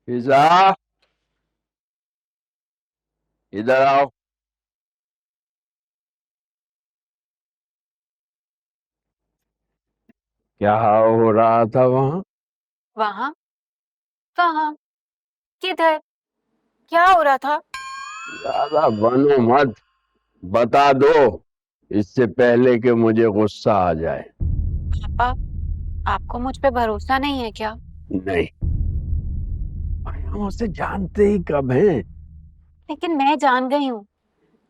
फिजा, इधर आओ। क्या हो रहा था वहां? वहां? कहाँ? किधर? क्या हो रहा था? ज्यादा बनो मत, बता दो इससे पहले कि मुझे गुस्सा आ जाए। पापा, आपको मुझ पे भरोसा नहीं है क्या? नहीं, हम उसे जानते ही कब हैं। लेकिन मैं जान गई हूँ,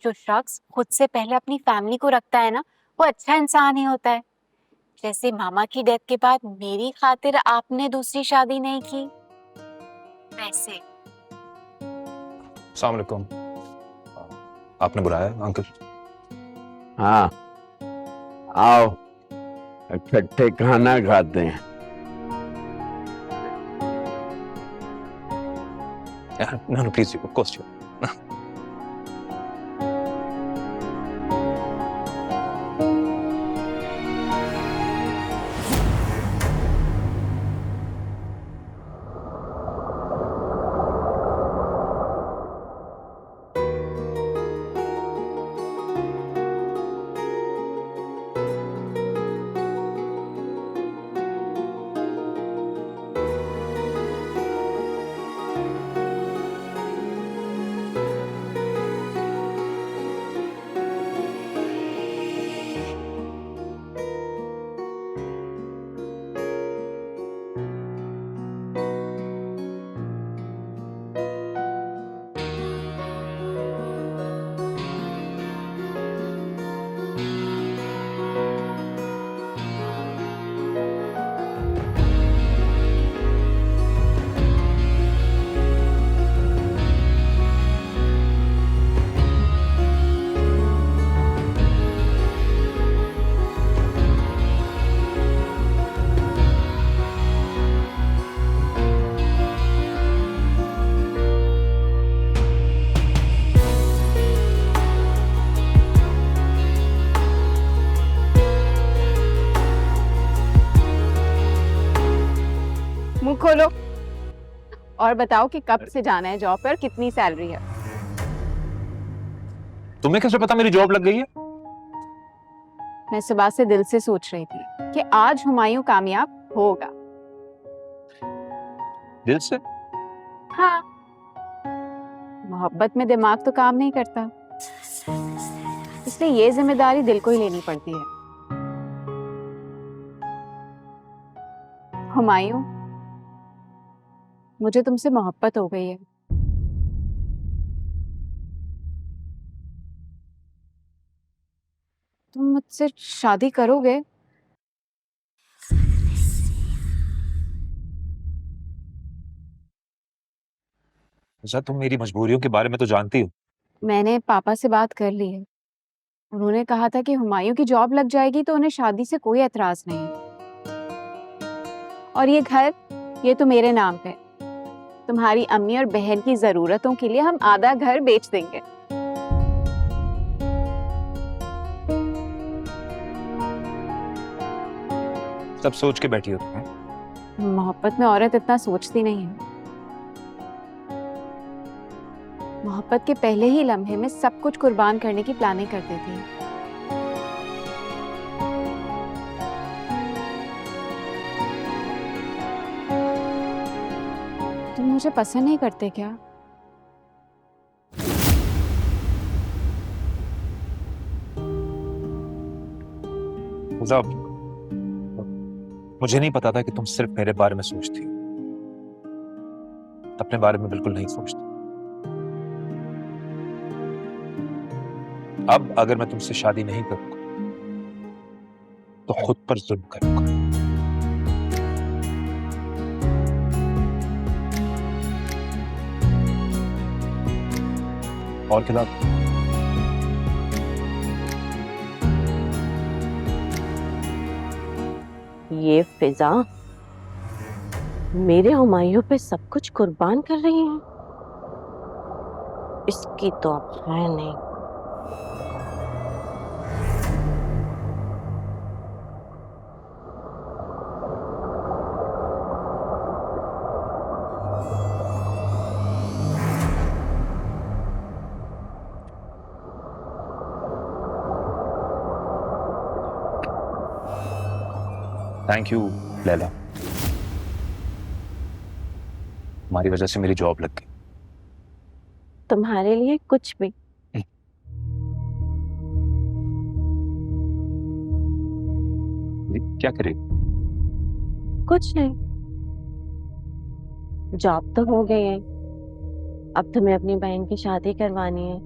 जो शख्स खुद से पहले अपनी फैमिली को रखता है ना, वो अच्छा इंसान ही होता है। जैसे मामा की डेथ के बाद मेरी खातिर आपने दूसरी शादी नहीं की, वैसे। अस्सलाम वालेकुम। आपने बुलाया है अंकल? हाँ, आओ इकट्ठे खाना खाते हैं। No, please, of course you. मुंह खोलो और बताओ कि कब से जाना है जॉब पर, कितनी सैलरी है? तुम्हें कैसे पता मेरी जॉब लग गई है? मैं सुबह से दिल से सोच रही थी कि आज हुमायूं कामयाब होगा। दिल से? हाँ, मोहब्बत में दिमाग तो काम नहीं करता, इसलिए ये जिम्मेदारी दिल को ही लेनी पड़ती है। हुमायूं, मुझे तुमसे मोहब्बत हो गई है। तुम मुझसे शादी करोगे? अच्छा, तुम मेरी मजबूरियों के बारे में तो जानती हो। मैंने पापा से बात कर ली है। उन्होंने कहा था कि हुमायूं की जॉब लग जाएगी तो उन्हें शादी से कोई एतराज नहीं है। और ये घर, ये तो मेरे नाम पे। तुम्हारी अम्मी और बहन की जरूरतों के लिए हम आधा घर बेच देंगे। सब सोच के बैठी हो तुम। मोहब्बत में औरत इतना सोचती नहीं है। मोहब्बत के पहले ही लम्हे में सब कुछ कुर्बान करने की प्लानिंग करती थी। तुम मुझे पसंद नहीं करते क्या? मुझे नहीं पता था कि तुम सिर्फ मेरे बारे में सोचती हो, अपने बारे में बिल्कुल नहीं सोचती। अब अगर मैं तुमसे शादी नहीं करूंगा तो खुद पर जुल्म करूंगा। और खिला। ये फिजा मेरे हुमायूं पे सब कुछ कुर्बान कर रही है। इसकी तो अब खैर नहीं। थैंक यू लैला, तुम्हारी वजह से मेरी जॉब लग गई। तुम्हारे लिए कुछ भी। ये क्या करे? कुछ नहीं, जॉब तो हो गई है, अब तुम्हें अपनी बहन की शादी करवानी है।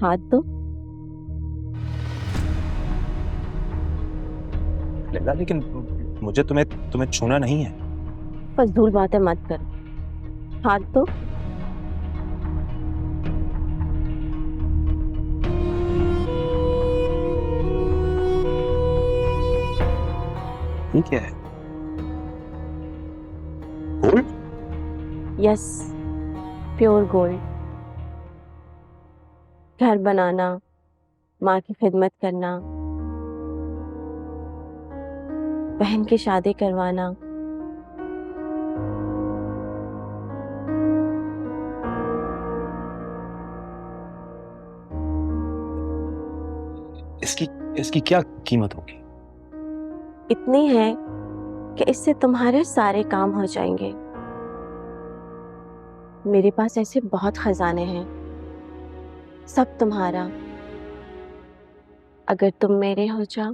हाथ दो। लैला लेकिन मुझे तुम्हें छूना नहीं है। फजूल बातें मत करो, हाथ दो। ये क्या है? गोल्ड? Yes, pure gold. घर बनाना, माँ की खिदमत करना, बहन की शादी करवाना, इसकी इसकी क्या कीमत होगी? इतनी है कि इससे तुम्हारे सारे काम हो जाएंगे। मेरे पास ऐसे बहुत खजाने हैं, सब तुम्हारा, अगर तुम मेरे हो जाओ।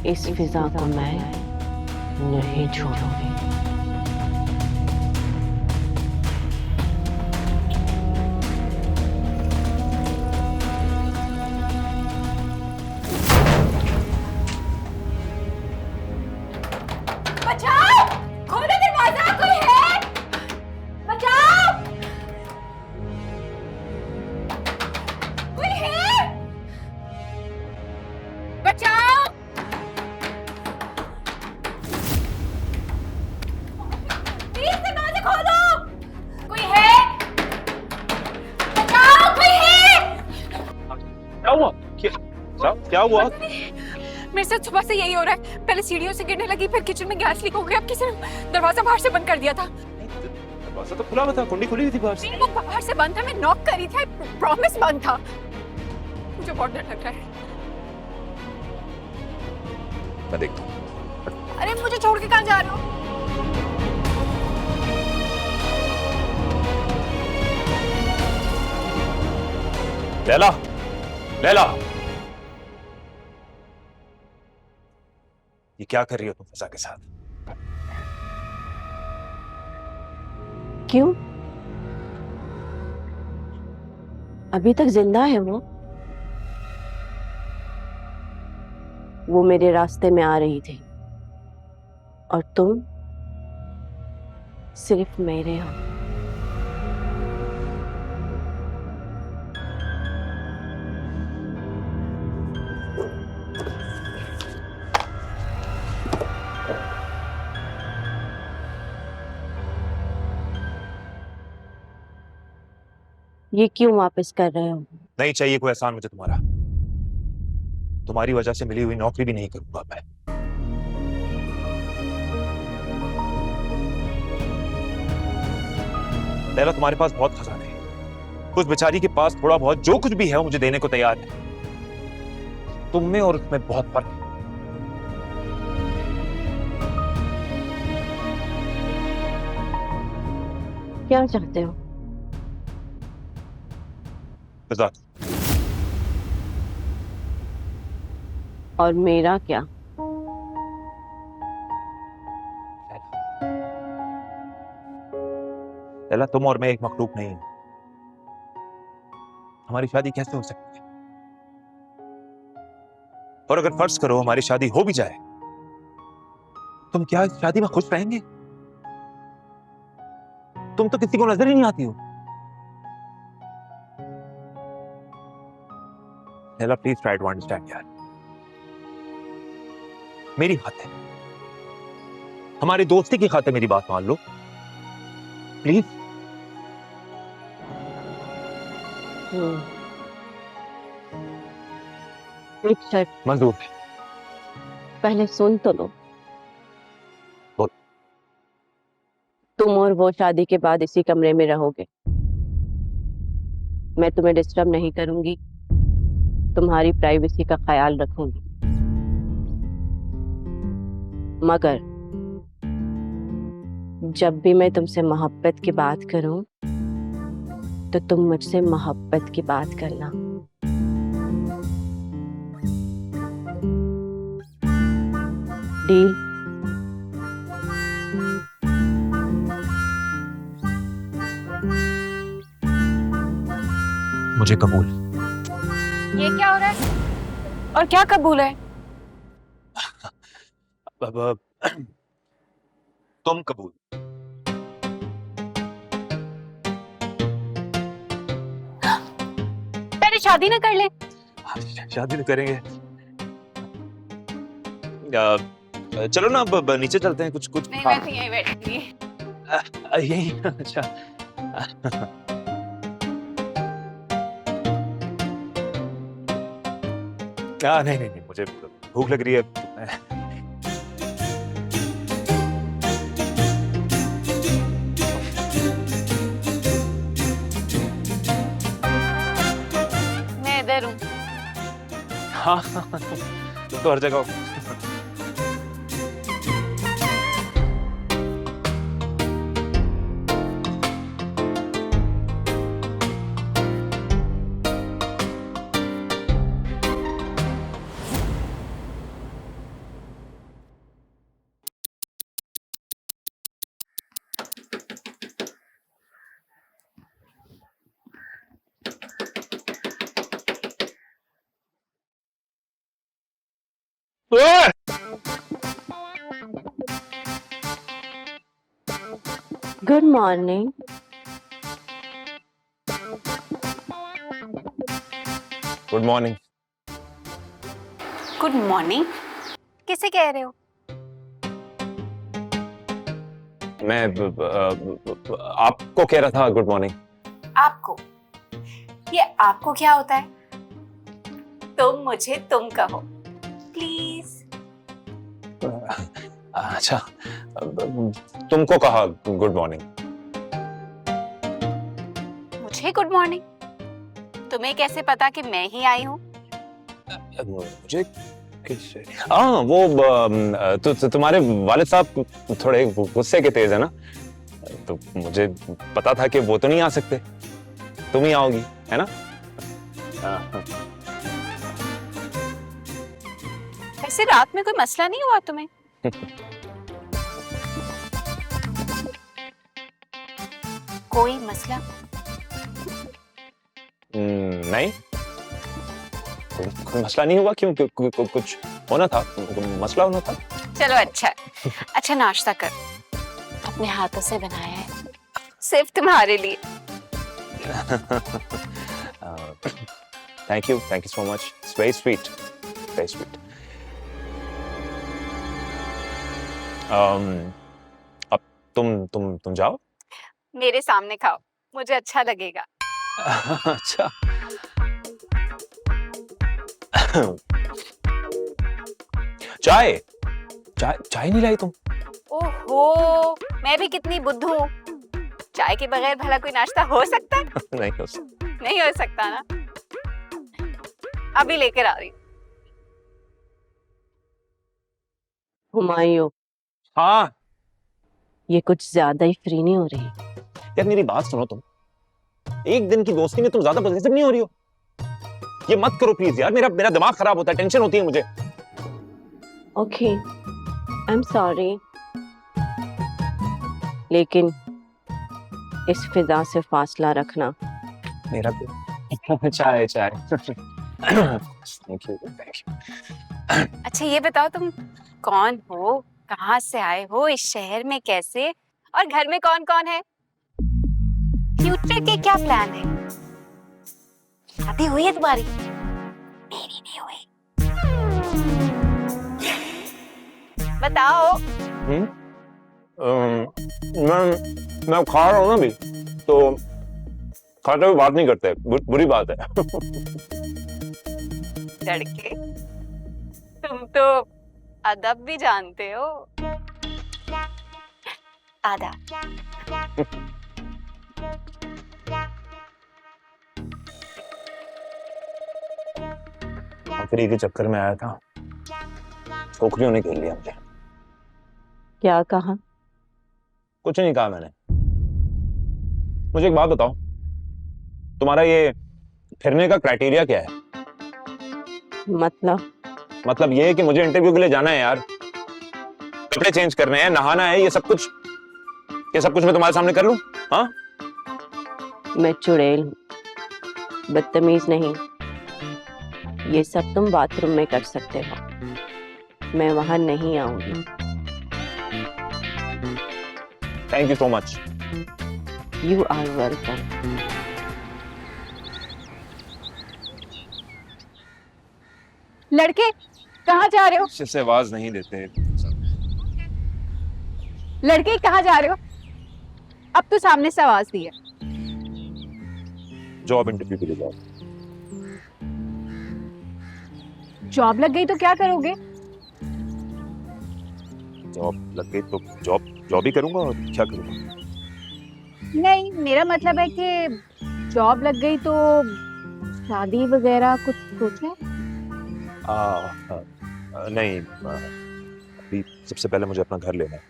इस फिजा को मैं नहीं छोड़ूंगी। बचाओ! खोलो दरवाजा, कोई है? बचाओ! कोई है? बचाओ! प्लीज दरवाजा खोलो! कोई है? बचाओ! कोई है? क्या हुआ? क्या हुआ? मेरे साथ सुबह से यही हो रहा है। पहले सीढ़ियों से गिरने लगी, फिर किचन में गैस लीक हो गया। अब किसी ने दरवाजा बाहर से बंद कर दिया था। दरवाजा तो खुला हुआ था, कुंडी खुली हुई थी बाहर से। नहीं, वो बाहर से बंद था, मैं नॉक करी थी, प्रॉमिस बंद था। मुझे बहुत डर लग रहा है। मैं देखता हूँ। अरे मुझे छोड़ के कहाँ जा रहे हो? लैला, लैला, ये क्या कर रही हो तुम फिजा के साथ? क्यों? अभी तक जिंदा है वो मेरे रास्ते में आ रही थी और तुम सिर्फ मेरे हो। ये क्यों वापस कर रहे हो? नहीं चाहिए कोई एहसान मुझे तुम्हारा। तुम्हारी वजह से मिली हुई नौकरी भी नहीं करूंगा मैं। लैला, तुम्हारे पास बहुत खजाने हैं। उस बेचारी के पास थोड़ा बहुत जो कुछ भी है वो मुझे देने को तैयार है। तुम में और उसमें बहुत फर्क है। क्या चाहते हो? फिजा, और मेरा क्या? लैला, तुम और मैं एक मखलूक नहीं हूं। हमारी शादी कैसे हो सकती है? और अगर फर्ज करो हमारी शादी हो भी जाए, तुम क्या इस शादी में खुश रहेंगे? तुम तो किसी को नजर ही नहीं आती हो। Laila, please try to understand यार। मेरी खातिर, हमारी दोस्ती की खातिर मेरी बात मान लो प्लीज। एक शर्त, मंजूर। पहले सुन तो लो। बोल। तुम और वो शादी के बाद इसी कमरे में रहोगे। मैं तुम्हें डिस्टर्ब नहीं करूंगी, तुम्हारी प्राइवेसी का ख्याल रखूंगी। मगर जब भी मैं तुमसे मोहब्बत की बात करूं तो तुम मुझसे मोहब्बत की बात करना। डील? मुझे कबूल। ये क्या हो रहा है? और क्या कबूल है? अब तुम कबूल। पहले शादी ना कर ले। शादी तो करेंगे। चलो ना, अब नीचे चलते हैं। कुछ कुछ नहीं, मैं तो यहीं बैठूंगी। यही। अच्छा। नहीं नहीं नहीं, मुझे भूख लग रही है। मैं इधर हूँ। हाँ तुम तो हर जगह हो। Good morning. Good morning. Good morning किसे कह रहे हो? मैं आपको कह रहा था गुड मॉर्निंग। आपको? ये आपको क्या होता है? तुम मुझे तुम कहो प्लीज। अच्छा, तुमको कहा गुड मॉर्निंग। मुझे गुड मॉर्निंग? तुम्हें कैसे पता कि मैं ही आई हूँ? मुझे किससे? हाँ, वो तुम्हारे वालिद साहब थोड़े गुस्से के तेज है ना, तो मुझे पता था कि वो तो नहीं आ सकते, तुम ही आओगी, है ना? वैसे रात में कोई मसला नहीं हुआ तुम्हें? कोई मसला? नहीं, कोई मसला नहीं हुआ। क्यों? कुछ होना था? मसला होना था? चलो अच्छा अच्छा, नाश्ता कर, अपने हाथों से बनाया है सिर्फ तुम्हारे लिए। Thank you so much. It's very sweet, very sweet. अब तुम जाओ। मेरे सामने खाओ, मुझे अच्छा लगेगा। अच्छा। चाय चाय चाय नहीं लाई तुम? ओहो, मैं भी कितनी बुद्धू हूँ। चाय के बगैर भला कोई नाश्ता हो सकता है? नहीं हो सकता। नहीं हो सकता ना। अभी लेकर आ रही हूँ। हुमायूं, हाँ ये कुछ ज्यादा ही फ्री नहीं हो रही? यार, मेरी बात सुनो। तुम एक दिन की दोस्ती में तुम ज्यादा पॉजिटिव नहीं हो रही हो? ये मत करो प्लीज यार, मेरा मेरा दिमाग खराब होता है, टेंशन होती है मुझे। ओके, आई एम सॉरी, लेकिन इस फिजा से फासला रखना। मेरा चाय चाय। Thank you. अच्छा ये बताओ, तुम कौन हो, कहाँ से आए हो, इस शहर में कैसे, और घर में कौन कौन है? फ्यूचर के क्या प्लान है? शादी हुई है तुम्हारी? मेरी नहीं हुई। बताओ। मैं खा रहा हूँ ना अभी, तो खाते हुए बात नहीं करते, बुरी बात है। लड़के तुम तो अदब भी जानते हो। आधा। नौकरी के चक्कर में आया था, छोकरियों ने खेल लिया मुझे। क्या कहा? कुछ नहीं कहा मैंने। मुझे एक बात बताओ, तुम्हारा ये फिरने का क्राइटेरिया क्या है? मतलब ये है कि मुझे इंटरव्यू के लिए जाना है यार, कपड़े चेंज करने हैं, नहाना है, ये सब कुछ मैं तुम्हारे सामने कर लूं? हाँ, मैं चुड़ैल हूँ, बदतमीज नहीं। ये सब तुम बाथरूम में कर सकते हो, मैं वहां नहीं आऊंगी। Thank you so much. You are welcome. लड़के कहाँ जा रहे हो? से आवाज नहीं देते। लड़के कहाँ जा रहे हो? अब तो सामने से आवाज दी है। जॉब इंटरव्यू के लिए जाओ। जॉब लग गई तो क्या करोगे? जॉब लग गई तो जॉब ही करूंगा, और क्या करूंगा? नहीं, मेरा मतलब है कि जॉब लग गई तो शादी वगैरह कुछ सोचा है? नहीं, अभी सबसे पहले मुझे अपना घर लेना है,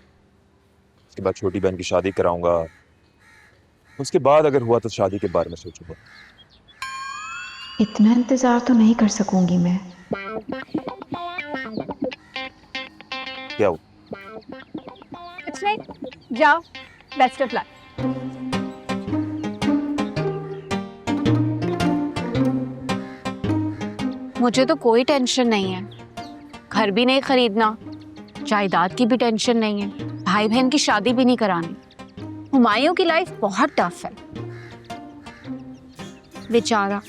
उसके बाद छोटी बहन की शादी कराऊंगा, उसके बाद अगर हुआ तो शादी के बारे में सोचूंगा। इतना इंतजार तो नहीं कर सकूंगी मैं। क्या हुआ? कुछ नहीं, जाओ, बेस्ट ऑफ लक। मुझे तो कोई टेंशन नहीं है, घर भी नहीं खरीदना, जायदाद की भी टेंशन नहीं है, भाई बहन की शादी भी नहीं करानी। हुमायूं की लाइफ बहुत टफ है बेचारा।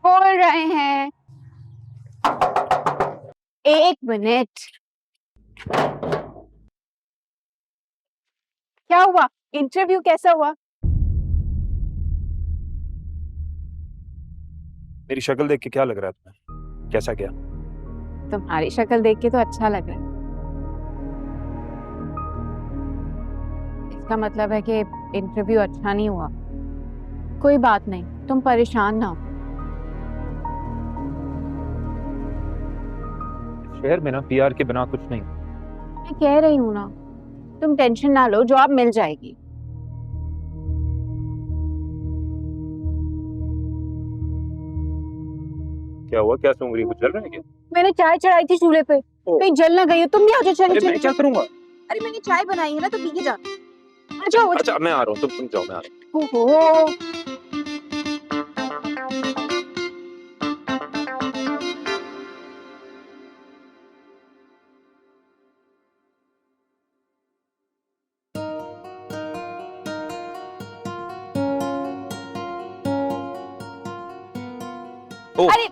बोल रहे हैं, एक मिनट। क्या हुआ? इंटरव्यू कैसा हुआ? मेरी शक्ल देख के क्या लग रहा है तुम्हें? कैसा क्या? तुम्हारी शक्ल देख के तो अच्छा लग रहा है। इसका मतलब है कि इंटरव्यू अच्छा नहीं हुआ। कोई बात नहीं, तुम परेशान ना हो। शहर में ना पीआर के बिना कुछ नहीं। मैं कह रही हूँ ना, तुम टेंशन ना लो, जॉब मिल जाएगी। क्या हुआ? क्या सूंघ रही हो? कुछ जल रहा है क्या? मैंने चाय चढ़ाई थी चूल्हे पे, कहीं जल ना गई हो। तुम भी आ जाओ, चलो अरे मैं चलो। क्या करूंगा? अरे मैंने चाय बनाई है ना, तो पी के जाओ। आ जाओ। अच्छा मैं आ रहा हूँ, तुम जाओ, मैं आ रहा हूँ। ओहो, ओह, अरे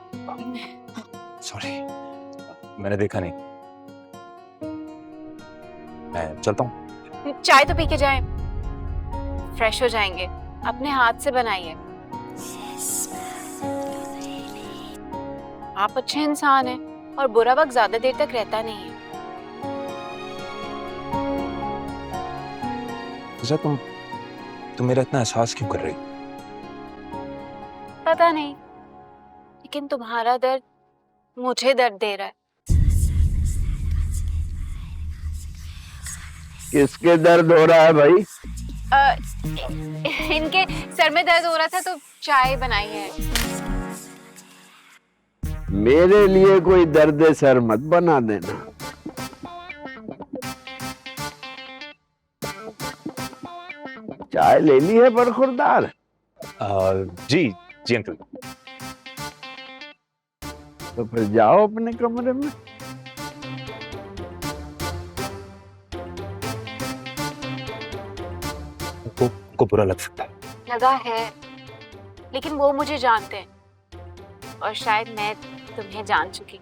सॉरी, मैंने देखा नहीं। मैं चलता हूँ। चाय तो पी के जाए, फ्रेश हो जाएंगे। अपने हाथ से बनाइए। आप अच्छे इंसान हैं और बुरा वक्त ज्यादा देर तक रहता नहीं है। तुझे तुम मेरा इतना एहसास क्यों कर रही? पता नहीं, लेकिन तुम्हारा दर्द मुझे दर्द दे रहा है। किसके दर्द हो रहा है भाई? इनके सर में दर्द हो रहा था तो चाय बनाई है। मेरे लिए कोई दर्द सर मत बना देना। चाय ले ली है बरखुरदार? जी जी अंकल। तो फिर जाओ अपने कमरे में। को बुरा लग सकता है। लगा है, लेकिन वो मुझे जानते हैं और शायद मैं तुम्हें जान चुकी।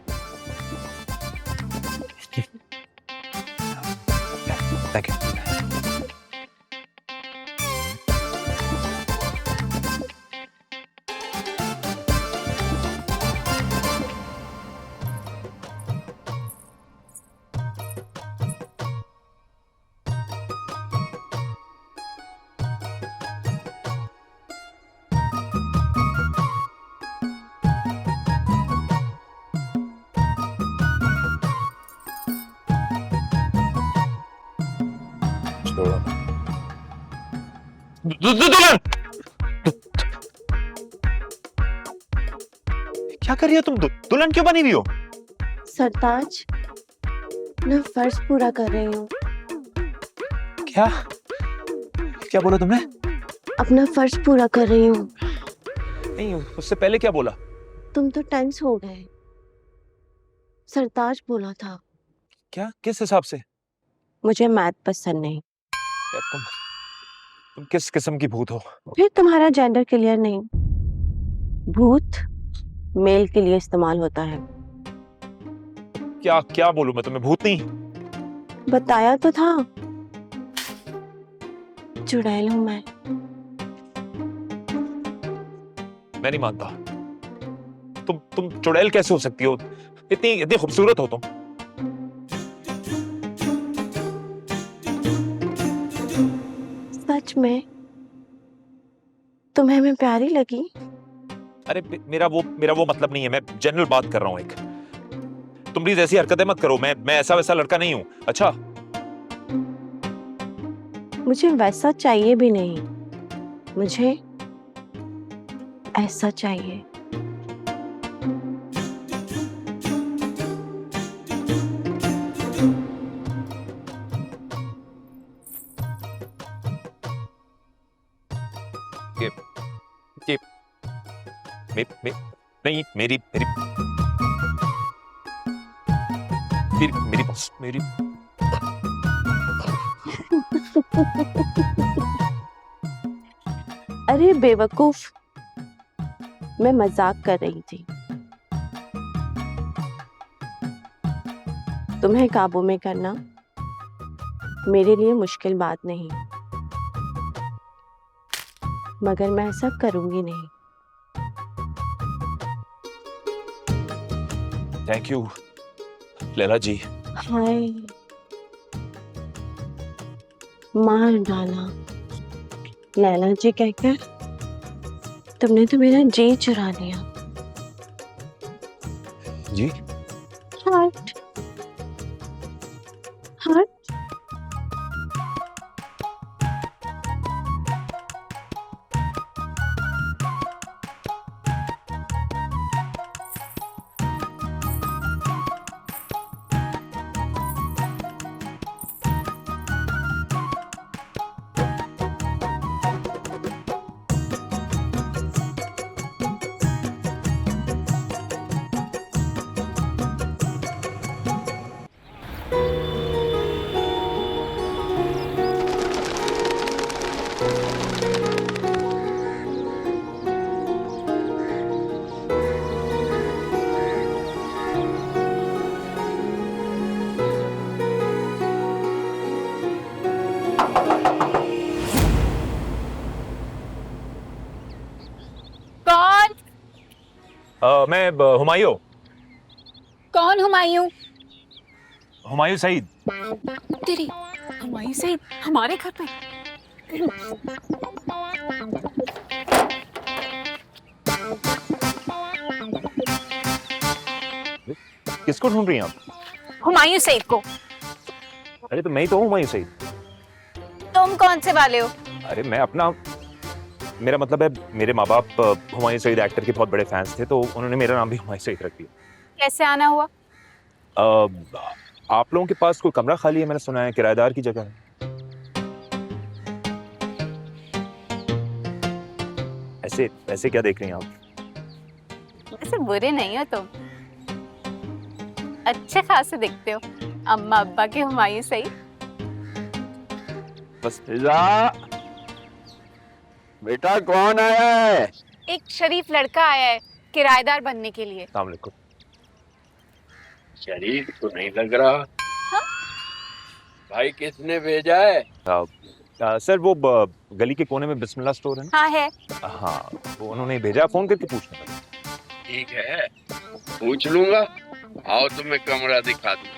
Thank you. दुल्हन क्या कर रही हो तुम? दुल्हन क्यों बनी हुई हो? सरताज, मैं फर्ज पूरा कर रही हूँ। क्या क्या बोला तुमने? अपना फर्ज पूरा कर रही हूँ। नहीं, उससे पहले क्या बोला? तुम तो टेंस हो गए। सरताज बोला था। क्या? किस हिसाब से? मुझे मैथ पसंद नहीं। यार तुम किस किस्म की भूत हो? फिर तुम्हारा जेंडर क्लियर नहीं। भूत मेल के लिए इस्तेमाल होता है। क्या क्या बोलूं मैं तुम्हें? भूत नहीं। बताया तो था, चुड़ैल हूं मैं। मैं नहीं मानता। तुम चुड़ैल कैसे हो सकती हो? इतनी खूबसूरत हो तुम। सच में तुम्हें मैं प्यारी लगी? अरे मेरा वो मतलब नहीं है। मैं जनरल बात कर रहा हूँ। एक तुम प्लीज ऐसी हरकतें मत करो। मैं ऐसा वैसा लड़का नहीं हूँ। अच्छा? मुझे वैसा चाहिए भी नहीं, मुझे ऐसा चाहिए। नहीं, मेरी बस मेरी अरे बेवकूफ, मैं मजाक कर रही थी। तुम्हें काबू में करना मेरे लिए मुश्किल बात नहीं, मगर मैं ऐसा करूंगी नहीं। थैंक यू लैला जी। हाय, मार डाला लैला जी कहकर। तुमने तो मेरा जी चुरा लिया। जी हार्ट हार्ट। कौन? मैं हुमायूं। कौन हुमायूं? हुमायूं सईद। तेरी हुमायूं सईद हमारे घर पे? किसको ढूंढ रही हैं आप? हुमायूं सईद को। अरे तो मैं ही तो हूँ हुमायूं सईद। तुम कौन से वाले हो? अरे मैं अपना, मेरा मतलब है मेरे माँ बाप हुमायूं सईद एक्टर के बहुत बड़े फैंस थे, तो उन्होंने मेरा नाम भी हुमायूं सईद रख दिया। कैसे आना हुआ? आप लोगों के पास कोई कमरा खाली है? मैंने सुना है किराएदार की जगह है। ऐसे ऐसे क्या देख रही हैं आप? वैसे बुरे नहीं हो तुम, अच्छे खासे दिखते हो। अम्मा अब्बा के हुमायूं सईद। बस फिजा, बेटा कौन आया है? एक शरीफ लड़का आया है किराएदार बनने के लिए। अस्सलाम वालेकुम। शरीफ तो नहीं लग रहा। हाँ? भाई किसने भेजा है? सर वो गली के कोने में बिस्मिल्लाह स्टोर है ना? हाँ है। हाँ, वो उन्होंने भेजा, फोन करके पूछना था। ठीक है, पूछ लूंगा। आओ तुम्हें कमरा दिखा दूं।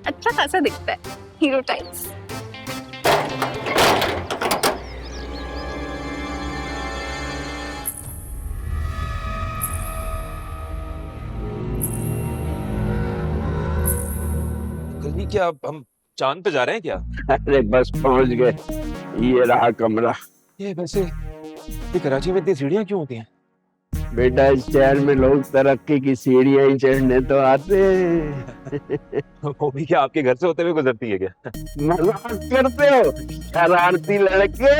अच्छा खासा दिखता है, हीरो टाइप्स। गली क्या, हम चांद पे जा रहे हैं क्या? अरे बस पहुंच गए, ये रहा कमरा। ये वैसे ये कराची में इतनी सीढ़ियाँ क्यों होती हैं? बेटा इस शहर में लोग तरक्की की सीढ़ियां ही चढ़ने तो आते हैं। वो भी क्या आपके घर से होते हुए गुजरती है क्या? मजाक करते हो शरारती लड़के?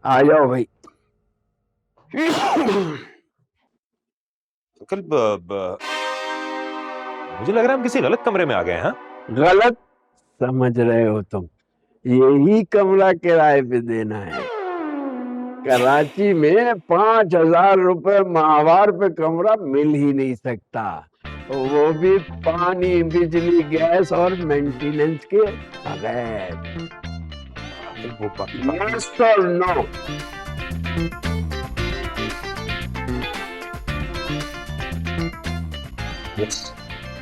आ जाओ भाई। कल मुझे लग रहा है हम किसी गलत कमरे में आ गए हैं। हाँ? गलत समझ रहे हो तुम, यही कमरा किराए पे देना है। कराची में 5,000 रुपए माहवार पे कमरा मिल ही नहीं सकता, वो भी पानी बिजली गैस और मेंटेनेंस के बगैर। Yes or no?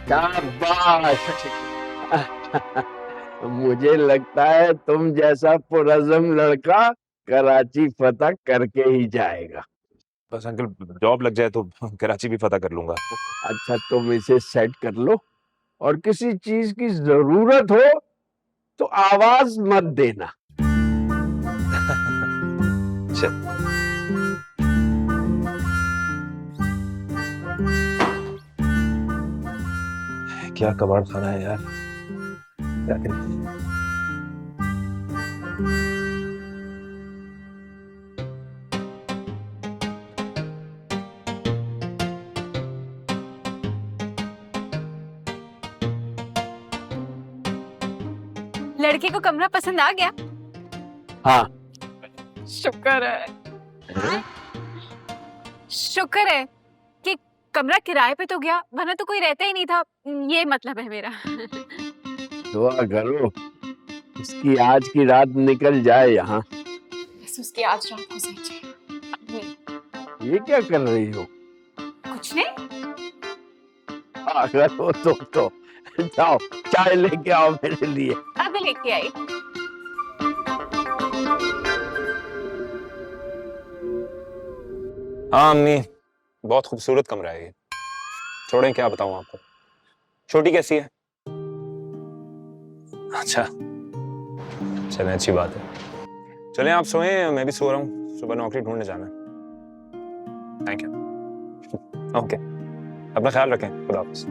शाबाश। मुझे लगता है तुम जैसा पुरज़म लड़का कराची फतह करके ही जाएगा। बस अंकल जॉब लग जाए तो कराची भी फतह कर लूंगा। अच्छा तुम इसे सेट कर लो, और किसी चीज की जरूरत हो तो आवाज मत देना। चल। क्या कबाड़ खाना है यार, क्या करें? लड़के को कमरा पसंद आ गया? हाँ। शुक्र है, शुक्र है कि कमरा किराए पे तो गया, वरना तो कोई रहता ही नहीं था। ये मतलब है मेरा। दुआ करो उसकी आज की रात निकल जाए यहाँ। बस उसकी आज रात हो जाए। ये क्या कर रही हो? कुछ नहीं। अगर हो तो जाओ चाय लेके आओ मेरे लिए। अभी लेके आई। हाँ अम्मी, बहुत खूबसूरत कमरा है ये। छोड़ें, क्या बताऊं आपको। छोटी कैसी है? अच्छा चलें, अच्छी बात है। चलें आप सोएं, मैं भी सो रहा हूँ, सुबह नौकरी ढूंढने जाना है। Thank you. ओके, अपना ख्याल रखें, खुदा हाफिज़।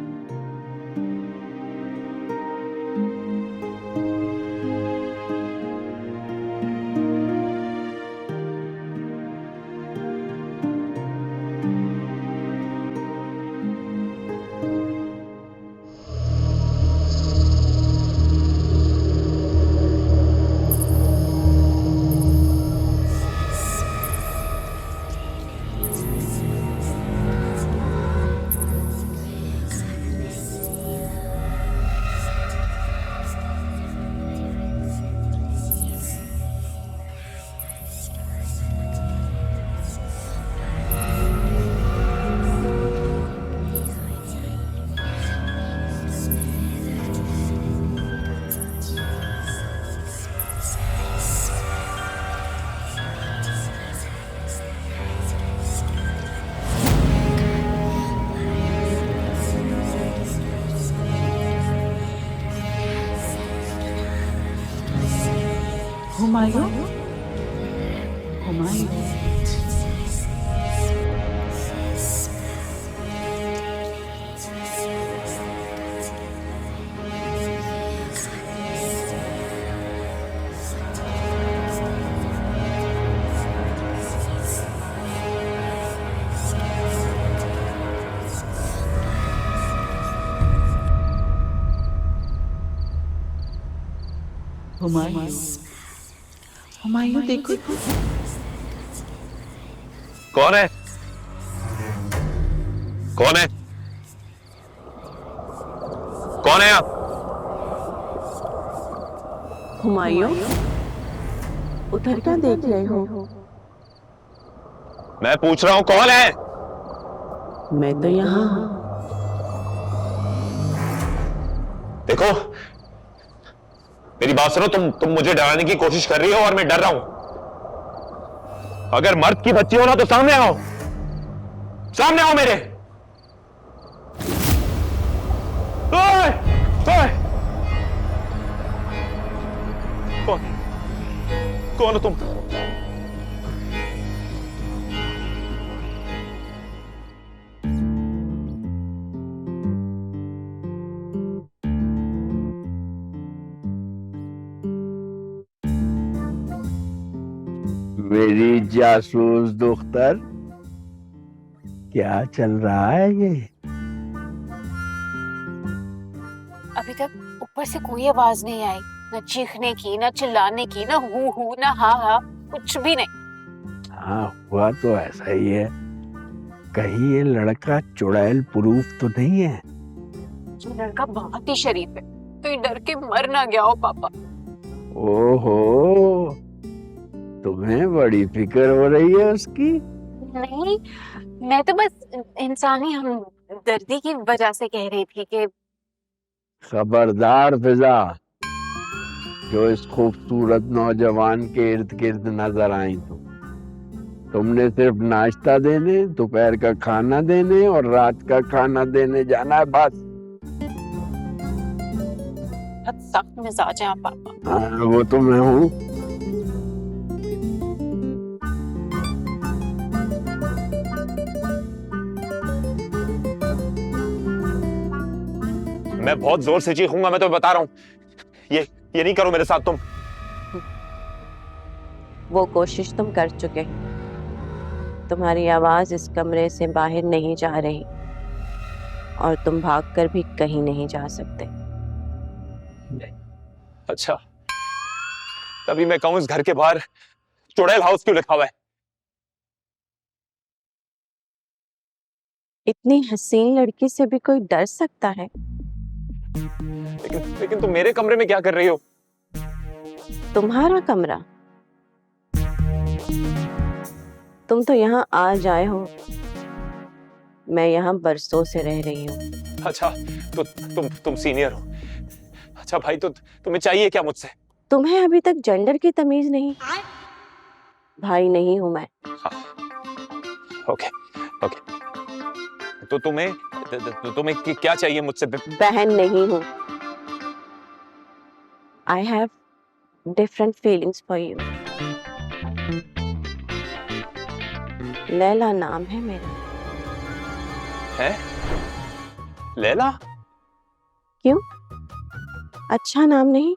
हुमायूं, हुमायूं। हुमायूं, हुमायूं देखो तो। कौन है? कौन है? कौन है आप? हुमायूं, उधर क्या देख रहे हो? मैं पूछ रहा हूं कौन है? मैं तो यहाँ हूँ। देखो, मेरी बात सुनो। तुम मुझे डराने की कोशिश कर रही हो और मैं डर रहा हूं। अगर मर्द की बच्ची हो ना तो सामने आओ, सामने आओ मेरे। ओए, ओए। कौन हो तुम? मेरी जासूस दुख्तर, क्या चल रहा है ये? अभी तक ऊपर से कोई आवाज नहीं आई, न चीखने की, न चिल्लाने की, न हू न हा, कुछ भी नहीं। हाँ, हुआ तो ऐसा ही है। कहीं ये लड़का चुड़ैल प्रूफ तो नहीं है? ये लड़का बहुत ही शरीफ है, तो ये डर के मर ना गया हो पापा। ओहो, तुम्हें बड़ी फिक्र हो रही है उसकी? नहीं, मैं तो बस इंसानी हमदर्दी की वजह से कह रही थी कि खबरदार फिजा, जो इस खूबसूरत नौजवान के इर्द गिर्द नजर आई तुमने सिर्फ नाश्ता देने, दोपहर का खाना देने और रात का खाना देने जाना है बस। बहुत सख्त मिजाज है आप पापा। हाँ, वो तो मैं हूँ। मैं बहुत जोर से चीखूंगा, मैं तो बता रहा हूं। ये नहीं करो मेरे साथ तुम। वो कोशिश तुम कर चुके। तुम्हारी आवाज इस कमरे से बाहर नहीं जा रही और तुम भागकर भी कहीं नहीं जा सकते। अच्छा, तभी मैं कहूं इस घर के बाहर चुड़ैल हाउस क्यों लिखा हुआ है? इतनी हसीन लड़की से भी कोई डर सकता है? लेकिन तुम मेरे कमरे में क्या कर रही हो? तुम्हारा कमरा? तुम तो यहाँ आ जाए हो। मैं यहाँ बरसों से रह रही हूँ। अच्छा, तो तुम सीनियर हो। अच्छा भाई, तो तुम्हें चाहिए क्या मुझसे? तुम्हें अभी तक जेंडर की तमीज नहीं? भाई नहीं हूँ मैं। Okay, okay. तो तुम्हें क्या चाहिए मुझसे? बहन नहीं हूँ। I have different feelings for you. Laila नाम है मेरा। है? लैला? क्यों? अच्छा नाम नहीं?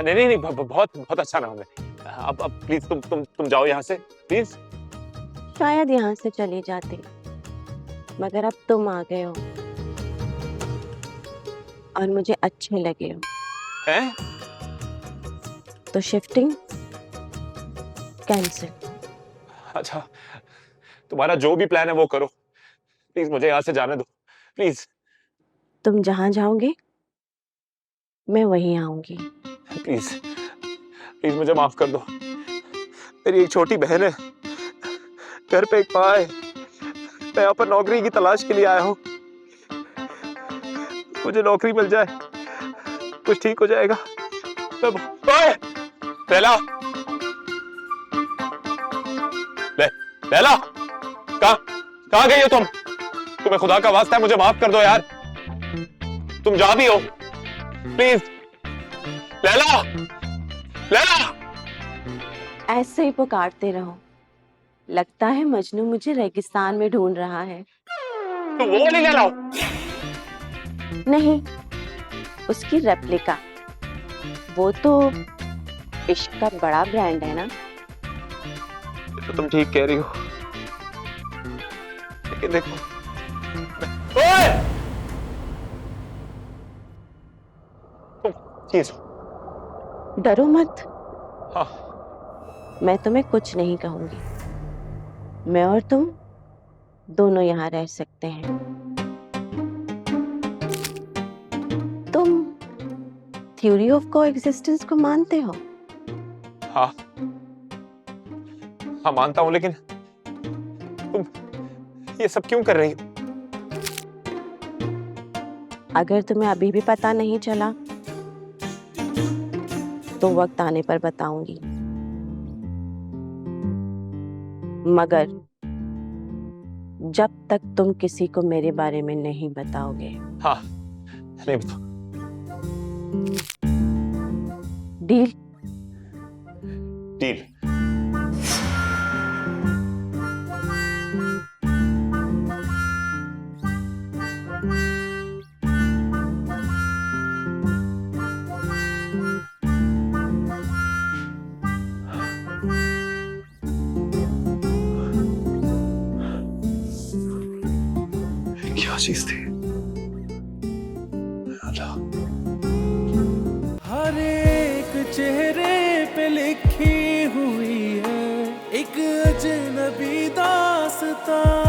नहीं, बहुत अच्छा नाम है। अब प्लीज तुम जाओ यहाँ से, प्लीज। शायद यहाँ से चली जाती, मगर अब तुम आ गए हो और मुझे अच्छे लगे हो। हैं? तो शिफ्टिंग कैंसिल। अच्छा, तुम्हारा जो भी प्लान है वो करो। प्लीज मुझे यहाँ से जाने दो, प्लीज। तुम जहाँ जाओगे मैं वहीं आऊंगी। प्लीज, प्लीज मुझे माफ कर दो। मेरी एक छोटी बहन है, घर पे एक माँ है। मैं यहाँ पर नौकरी की तलाश के लिए आया हूँ। मुझे नौकरी मिल जाए, कुछ ठीक हो जाएगा। लैला, लैला, कहाँ गई हो तुम? तुम्हें खुदा का वास्ता है मुझे माफ कर दो यार। तुम जहाँ भी हो, प्लीज। लैला, लैला। ऐसे ही पुकारते रहो। लगता है मजनू मुझे रेगिस्तान में ढूंढ रहा है। तो वो वाली ले लाओ। नहीं, उसकी रेप्लिका। वो तो इश्क का बड़ा ब्रांड है ना। तो तुम ठीक कह रही हो, लेकिन देखो। ओए! चीज। डरो मत, हाँ। मैं तुम्हें कुछ नहीं कहूंगी। मैं और तुम दोनों यहाँ रह सकते हैं। तुम थ्योरी ऑफ कोएग्जिस्टेंस को मानते हो? हाँ, हाँ मानता हूं, लेकिन तुम ये सब क्यों कर रही हो? अगर तुम्हें अभी भी पता नहीं चला तो वक्त आने पर बताऊंगी। मगर जब तक तुम किसी को मेरे बारे में नहीं बताओगे। हाँ, नहीं बताओ। डील? डील। क्या चीज थी? अल्लाह। हर एक चेहरे पे लिखी हुई है एक अजनबी दास्तां।